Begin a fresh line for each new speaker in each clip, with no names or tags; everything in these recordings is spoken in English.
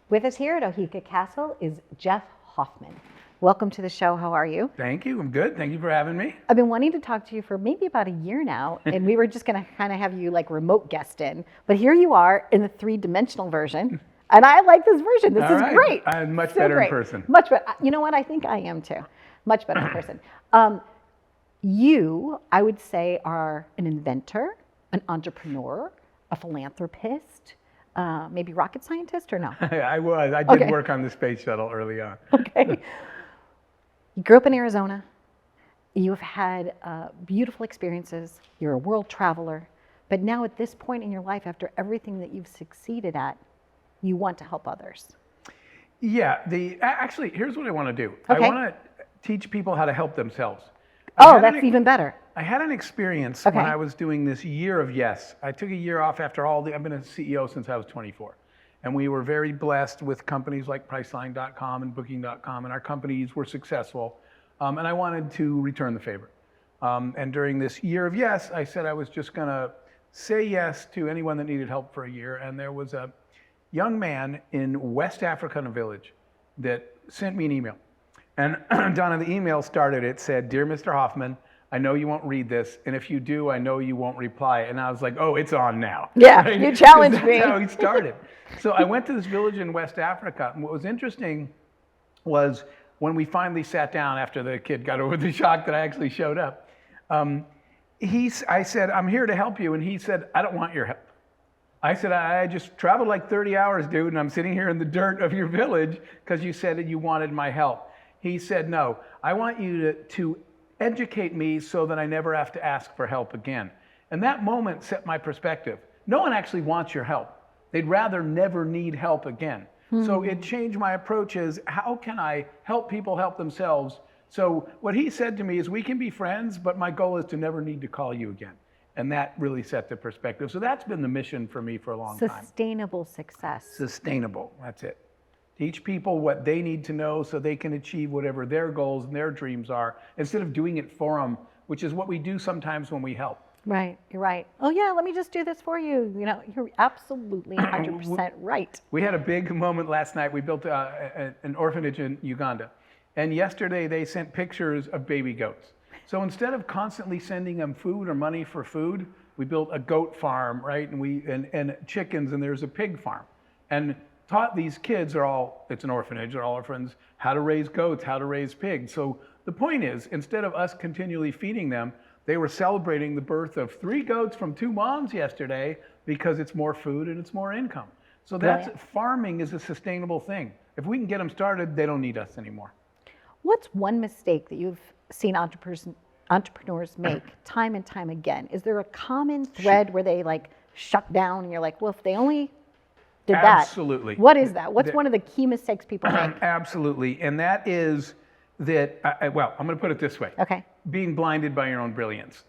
With us here at Oheka Castle is Jeff Hoffman. Welcome to the show. How are you?
Thank you. I'm good. Thank you for having me.
I've been wanting to talk to you for maybe about a year now, and we were just going to kind of have you like remote guest in. But here you are in the three-dimensional version, and I like this version. This is great.
I'm much better in person.
Much better. You know what? I think I am too. Much better in person. You, I would say, are an inventor, an entrepreneur, a philanthropist, maybe rocket scientist, or no?
I was. I did work on the space shuttle early on.
Okay. You grew up in Arizona. You have had beautiful experiences. You're a world traveler. But now at this point in your life, after everything that you've succeeded at, you want to help others.
Yeah. Actually, here's what I want to do.
Okay.
I want to teach people how to help themselves.
Oh, that's even better.
I had an experience when I was doing this year of yes. I took a year off after I've been a CEO since I was 24. And we were very blessed with companies like Priceline.com and Booking.com, and our companies were successful. And I wanted to return the favor. And during this year of yes, I said I was just going to say yes to anyone that needed help for a year. And there was a young man in West Africa in a village that sent me an email. And Donna, the email started, it said, "Dear Mr. Hoffman, I know you won't read this, and if you do, I know you won't reply." And I was like, oh, it's on now.
Yeah,
right?
You challenged me.
That's how he started. So I went to this village in West Africa, and what was interesting was when we finally sat down after the kid got over the shock that I actually showed up, I said, "I'm here to help you," and he said, "I don't want your help." I said, "I just traveled like 30 hours, dude, and I'm sitting here in the dirt of your village because you said that you wanted my help." He said, "No, I want you to educate me so that I never have to ask for help again." And that moment set my perspective. No one actually wants your help. They'd rather never need help again. So it changed my approach is, how can I help people help themselves? So what he said to me is, we can be friends, but my goal is to never need to call you again. And that really set the perspective. So that's been the mission for me for a long time.
Sustainable success.
Sustainable, that's it. Teach people what they need to know so they can achieve whatever their goals and their dreams are, instead of doing it for them, which is what we do sometimes when we help.
Right, you're right. Oh yeah, let me just do this for you. You know, you're absolutely 100% right.
We had a big moment last night. We built an orphanage in Uganda. And yesterday they sent pictures of baby goats. So instead of constantly sending them food or money for food, we built a goat farm, right? And chickens, and there's a pig farm. And taught these kids it's an orphanage, they're all orphans, how to raise goats, how to raise pigs. So the point is, instead of us continually feeding them, they were celebrating the birth of 3 goats from 2 moms yesterday because it's more food and it's more income. So farming is a sustainable thing. If we can get them started, they don't need us anymore.
What's one mistake that you've seen entrepreneurs make time and time again? Is there a common thread where they like shut down and you're like, well, if they only did that.
Absolutely.
What is that? What's one of the key mistakes people make?
Absolutely. And that is that, I'm going to put it this way.
Okay.
Being blinded by your own brilliance.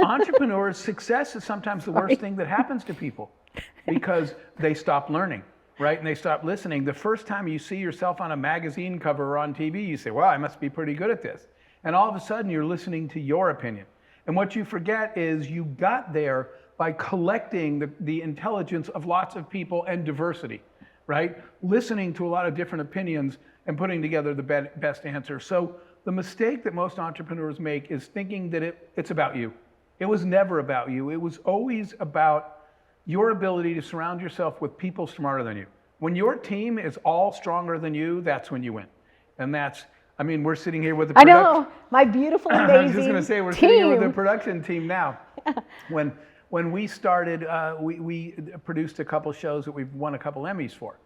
Entrepreneurs' success is sometimes the worst thing that happens to people because they stop learning, right? And they stop listening. The first time you see yourself on a magazine cover or on TV, you say, well, I must be pretty good at this. And all of a sudden, you're listening to your opinion. And what you forget is you got there by collecting the intelligence of lots of people and diversity, right? Listening to a lot of different opinions and putting together the best answer. So the mistake that most entrepreneurs make is thinking that it's about you. It was never about you. It was always about your ability to surround yourself with people smarter than you. When your team is all stronger than you, that's when you win. And we're sitting here with the production.
I know, my beautiful, amazing
I was just going to say, we're sitting here with the production team now. When we started, we produced a couple shows that we've won a couple Emmys for.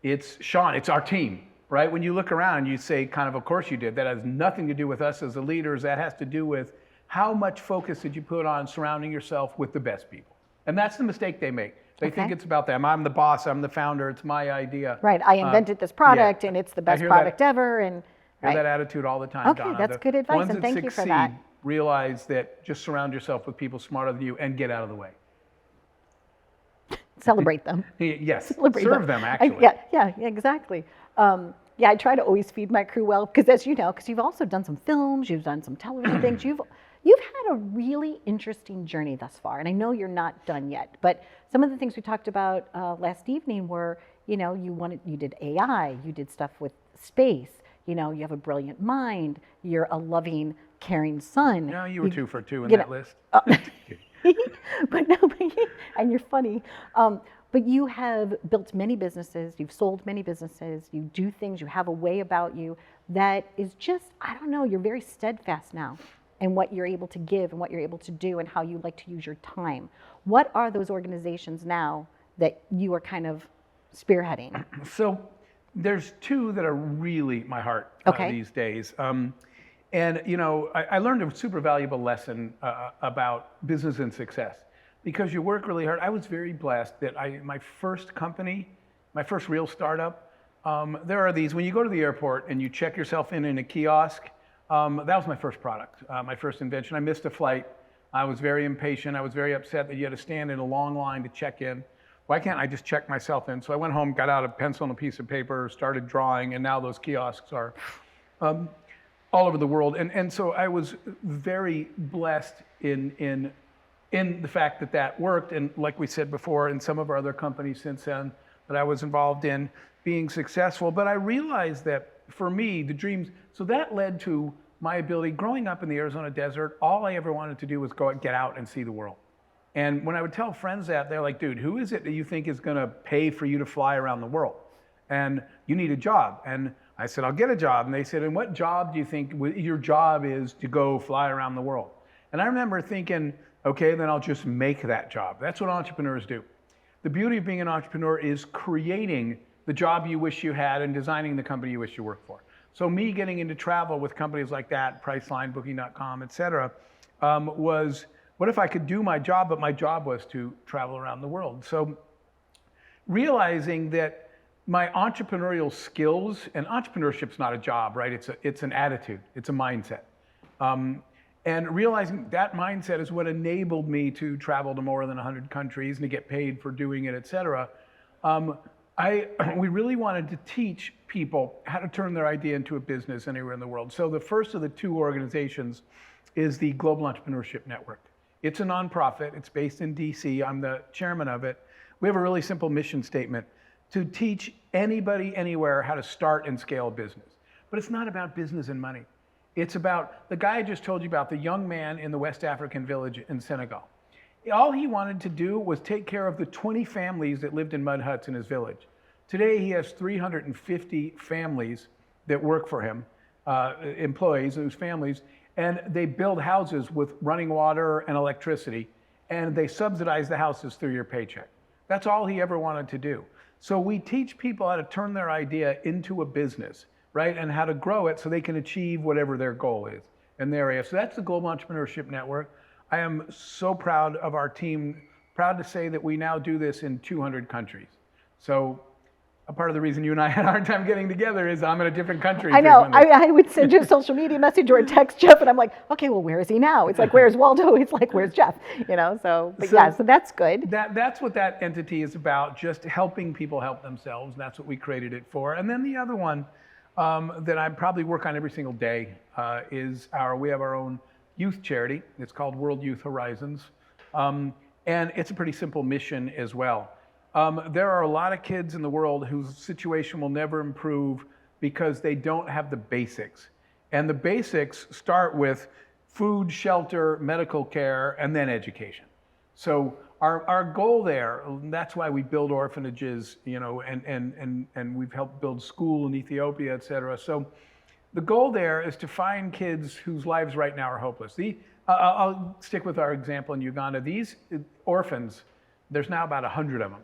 It's Sean, it's our team, right? When you look around, you say, of course you did. That has nothing to do with us as the leaders. That has to do with how much focus did you put on surrounding yourself with the best people. And that's the mistake they make. They think it's about them. I'm the boss, I'm the founder, it's my idea.
Right, I invented this product and it's the best product ever. And
I hear that attitude all the time,
Okay,
Donna.
that's good advice, and thank you for that.
Realize that just surround yourself with people smarter than you and get out of the way.
Celebrate them.
Yes,
Celebrate
serve them actually.
Yeah, exactly. I try to always feed my crew well, because as you know, because you've also done some films, you've done some television things, you've had a really interesting journey thus far, and I know you're not done yet, but some of the things we talked about last evening were you know, you did AI, you did stuff with space, you know, you have a brilliant mind, you're a loving, caring son.
No, you were 2 for 2 in
you
that
know,
list.
but no, and you're funny. But you have built many businesses, you've sold many businesses, you do things, you have a way about you that is just, I don't know, you're very steadfast now in what you're able to give and what you're able to do and how you like to use your time. What are those organizations now that you are kind of spearheading?
So there's 2 that are really my heart
Okay.
these days. And you know, I learned a super valuable lesson about business and success because you work really hard. I was very blessed that my first company, my first real startup, there are these, when you go to the airport and you check yourself in a kiosk, that was my first product, my first invention. I missed a flight. I was very impatient. I was very upset that you had to stand in a long line to check in. Why can't I just check myself in? So I went home, got out a pencil and a piece of paper, started drawing, and now those kiosks are all over the world. And so I was very blessed in the fact that that worked. And like we said before, in some of our other companies since then that I was involved in, being successful. But I realized that for me, the dreams, so that led to my ability, growing up in the Arizona desert, all I ever wanted to do was go get out and see the world. And when I would tell friends that, they're like, dude, who is it that you think is gonna pay for you to fly around the world? And you need a job. And I said, I'll get a job. And they said, and what job do you think your job is to go fly around the world? And I remember thinking, okay, then I'll just make that job. That's what entrepreneurs do. The beauty of being an entrepreneur is creating the job you wish you had and designing the company you wish you worked for. So me getting into travel with companies like that, Priceline, Booking.com, et cetera, was, what if I could do my job, but my job was to travel around the world? So realizing that my entrepreneurial skills, and entrepreneurship's not a job, right? It's an attitude, it's a mindset. And realizing that mindset is what enabled me to travel to more than 100 countries and to get paid for doing it, et cetera. We really wanted to teach people how to turn their idea into a business anywhere in the world. So the first of the 2 organizations is the Global Entrepreneurship Network. It's a nonprofit, it's based in DC, I'm the chairman of it. We have a really simple mission statement: to teach anybody, anywhere, how to start and scale a business. But it's not about business and money. It's about the guy I just told you about, the young man in the West African village in Senegal. All he wanted to do was take care of the 20 families that lived in mud huts in his village. Today, he has 350 families that work for him, employees whose families, and they build houses with running water and electricity, and they subsidize the houses through your paycheck. That's all he ever wanted to do. So we teach people how to turn their idea into a business, right? And how to grow it so they can achieve whatever their goal is in their area. So that's the Global Entrepreneurship Network. I am so proud of our team, proud to say that we now do this in 200 countries. So a part of the reason you and I had a hard time getting together is I'm in a different country.
I know. I would send you a social media message or a text Jeff, and I'm like, okay, well, where is he now? It's like, where's Waldo? It's like, where's Jeff? You know, so that's good.
That's what that entity is about, just helping people help themselves. That's what we created it for. And then the other one that I probably work on every single day is we have our own youth charity. It's called World Youth Horizons. And it's a pretty simple mission as well. There are a lot of kids in the world whose situation will never improve because they don't have the basics. And the basics start with food, shelter, medical care, and then education. So our goal there, that's why we build orphanages, you know, and we've helped build school in Ethiopia, et cetera. So the goal there is to find kids whose lives right now are hopeless. I'll stick with our example in Uganda. These orphans, there's now about 100 of them.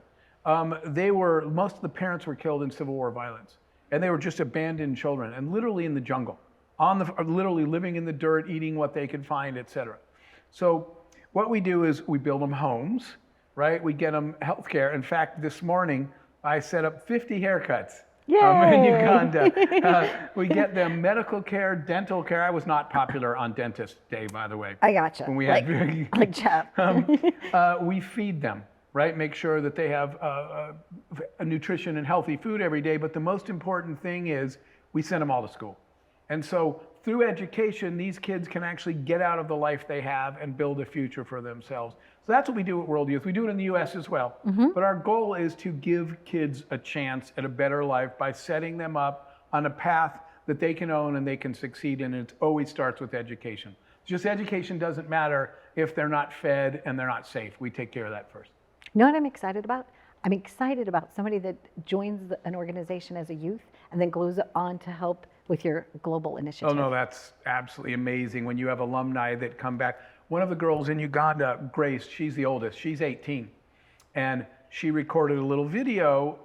Most of the parents were killed in Civil War violence, and they were just abandoned children, and literally in the jungle, literally living in the dirt, eating what they could find, et cetera. So what we do is we build them homes, right? We get them health care. In fact, this morning, I set up 50 haircuts in Uganda. We get them medical care, dental care. I was not popular on Dentist Day, by the way.
I gotcha.
When we had
like Jeff.
We feed them, right? Make sure that they have a nutrition and healthy food every day. But the most important thing is we send them all to school. And so through education, these kids can actually get out of the life they have and build a future for themselves. So that's what we do at World Youth. We do it in the US as well. But our goal is to give kids a chance at a better life by setting them up on a path that they can own and they can succeed in. And it always starts with education. Just education doesn't matter if they're not fed and they're not safe. We take care of that first.
You know what I'm excited about? I'm excited about somebody that joins an organization as a youth and then goes on to help with your global initiative.
Oh no, that's absolutely amazing when you have alumni that come back. One of the girls in Uganda, Grace, she's the oldest, she's 18. And she recorded a little video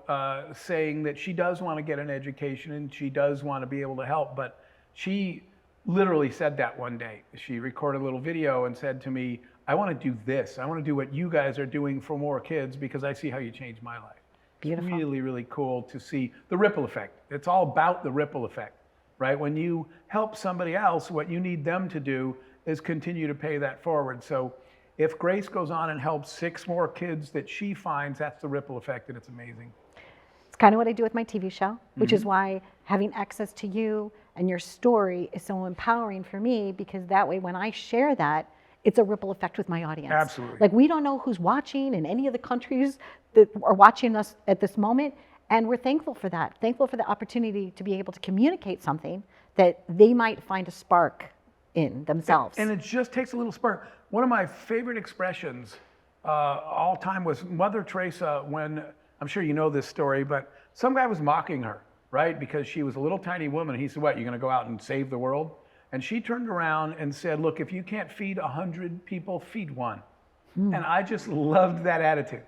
saying that she does want to get an education and she does want to be able to help, but she literally said that one day. She recorded a little video and said to me, I want to do this. I want to do what you guys are doing for more kids because I see how you changed my life.
Beautiful.
Really, really cool to see the ripple effect. It's all about the ripple effect, right? When you help somebody else, what you need them to do is continue to pay that forward. So if Grace goes on and helps 6 more kids that she finds, that's the ripple effect, and it's amazing.
It's kind of what I do with my TV show, which is why having access to you and your story is so empowering for me, because that way when I share that, it's a ripple effect with my audience.
Absolutely.
Like, we don't know who's watching in any of the countries that are watching us at this moment, and we're thankful for that. Thankful for the opportunity to be able to communicate something that they might find a spark in themselves.
And it just takes a little spark. One of my favorite expressions all time was Mother Teresa, when, I'm sure you know this story, but some guy was mocking her, right? Because she was a little tiny woman. He said, what, you're gonna go out and save the world? And she turned around and said, look, if you can't feed 100 people, feed one. And I just loved that attitude.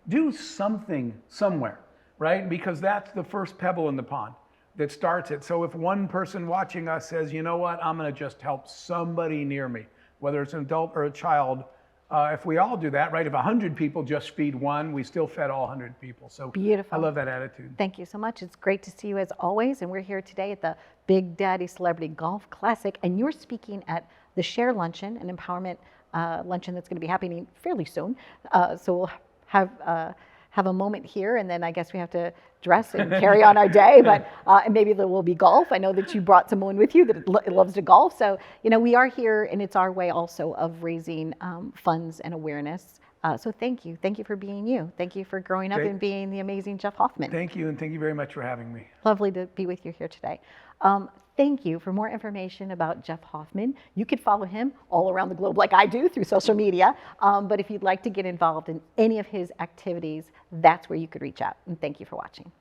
Do something somewhere, right? Because that's the first pebble in the pond that starts it. So if one person watching us says, you know what, I'm gonna just help somebody near me, whether it's an adult or a child, if we all do that, right? If 100 people just feed one, we still fed all 100 people. So
Beautiful.
I love that attitude.
Thank you so much. It's great to see you as always. And we're here today at the Big Daddy Celebrity Golf Classic. And you're speaking at the Share Luncheon, an empowerment luncheon that's going to be happening fairly soon. So we'll have a moment here, and then I guess we have to dress and carry on our day, but and maybe there will be golf. I know that you brought someone with you that loves to golf. So, you know, we are here, and it's our way also of raising funds and awareness. So thank you. Thank you for being you. Thank you for growing up and being the amazing Jeff Hoffman.
Thank you, and thank you very much for having me.
Lovely to be with you here today. Thank you. For more information about Jeff Hoffman, you could follow him all around the globe like I do through social media. But if you'd like to get involved in any of his activities, that's where you could reach out. And thank you for watching.